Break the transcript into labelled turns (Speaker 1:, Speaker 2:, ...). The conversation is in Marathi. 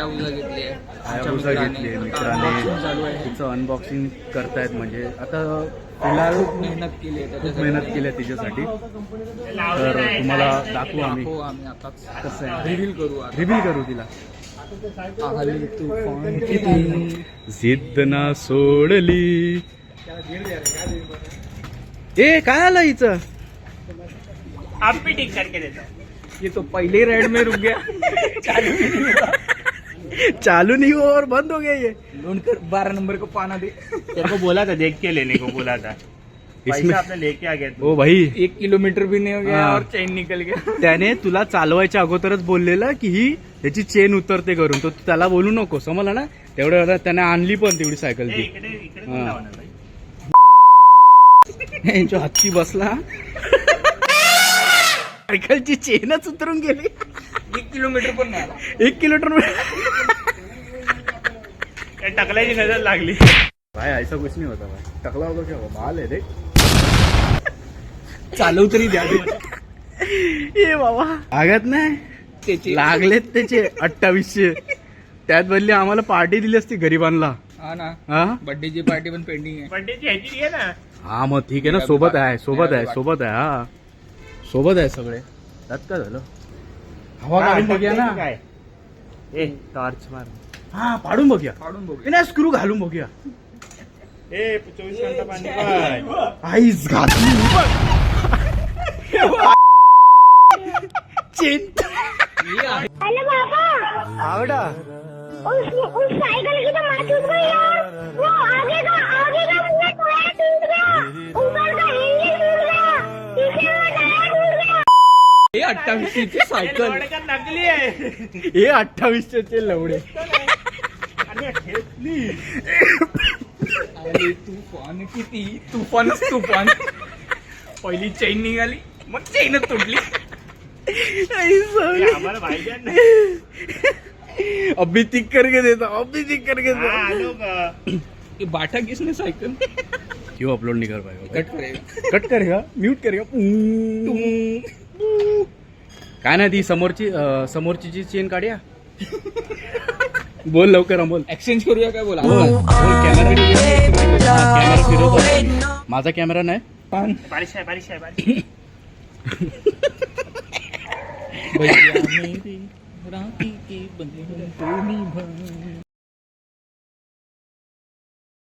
Speaker 1: हायाबुसा घेतली आहे.
Speaker 2: हायाबुसा घेतली आहे मित्राने. तिचं अनबॉक्सिंग करतायत. म्हणजे आता फिलहाल
Speaker 1: मेहनत केली आहे
Speaker 2: खूप मेहनत केली आहे तिच्यासाठी. तर तुम्हाला दाखवू आम्ही
Speaker 1: आम्ही आताच
Speaker 2: कसं आहे.
Speaker 1: रिव्हील
Speaker 2: करू तिला.
Speaker 1: किती
Speaker 2: जिद्द ना सोडली. ए काय आलं हिचं.
Speaker 3: आप भी ठीक करके देता हूँ.
Speaker 1: ये तो पहले राइड में रुक गया.
Speaker 2: चालू नहीं हुआ और बंद हो गया ये.
Speaker 1: लोन कर 12 नंबर को पाना दे.
Speaker 3: तेरे को बोला था, देख के लेने को बोला था.
Speaker 2: इसमें
Speaker 3: पैसा आपने लेके आ गया तू.
Speaker 2: ओ भाई
Speaker 1: 1 किलोमीटर भी नहीं हो गया
Speaker 2: हाँ.
Speaker 1: और चैन निकल गया.
Speaker 2: त्याने तुला चालवायच्या अगोदरच बोललेलं की ही त्याची चेन उतरते करून. तो त्याला बोलू नको समजला ना. तेवढं त्याने आणली पण तेवढी सायकल
Speaker 3: ए,
Speaker 2: ती.
Speaker 3: इकडे
Speaker 2: हाँ.
Speaker 3: लावणार भाई.
Speaker 2: यांच्या हातची बसला. सायकलची चेनच उतरून गेली.
Speaker 1: 1 किलोमीटर पण नाही आला.
Speaker 2: 1 किलोमीटर.
Speaker 3: काय टकल्याची नजर लागली.
Speaker 2: भाई ऐसा कुछ नहीं होता भाई. टकला होता क्या वो बाल है रे.
Speaker 1: चालव तरी द्या.
Speaker 2: ये बाबा लागत नाही.
Speaker 1: त्याची
Speaker 2: लागलेत त्याचे 2800. त्यात बदली आम्हाला पार्टी दिली असती गरीबांना.
Speaker 1: हा ना.
Speaker 2: हा
Speaker 1: बर्थडेची पार्टी पण पेंडिंग आहे.
Speaker 3: बर्थडेची ह्याची आहे ना.
Speaker 2: हा मग ठीक आहे ना. सोबत आहे हा सोबत आहे सगळे. त्यात काय झालं. हवा काढून बघूया ना.
Speaker 3: काय ए टॉर्च मार.
Speaker 2: हा पाडून बघूया.
Speaker 1: काढून बघू.
Speaker 2: नाही स्क्रू घालून बघूया.
Speaker 3: ए 24 घंटा पाणी पाय.
Speaker 2: आईच घातली. चेन.
Speaker 4: अरे बाबा,
Speaker 2: आवडा
Speaker 4: उस साइकिल की तो माँ टूट गई यार. वो आगे का मुझे टायर टूट गया, ऊपर का इंजन टूट गया, पीछे का टायर टूट गया.
Speaker 1: हे 28 ची सायकल.
Speaker 3: का नकली आहे.
Speaker 2: हे 2800 चे लवडे.
Speaker 3: आणि ठेचली.
Speaker 1: अरे तुफान किती तुफान. पहिली चैन निघाली मग चैनच तुटली.
Speaker 3: हे आम्हाला पाहिजे नाही.
Speaker 2: अभी ठीक करके देता.
Speaker 3: हाँ, आलो का.
Speaker 1: ये बांटा किसने साइकिल.
Speaker 2: क्यों अपलोड नहीं कर पाएगा.
Speaker 1: कट करेगा.
Speaker 2: कट करेगा. म्यूट करेगा. काय नाही ती समोरची जी चेन काढूया. बोल लवकर अमोल.
Speaker 1: एक्सचेंज करूया काय बोला.
Speaker 2: कॅमेरा फिरवतो. माझा कॅमेरा नाही.
Speaker 3: बारिश आहे.
Speaker 1: भैया मेरे राखी के बंधन को निभा.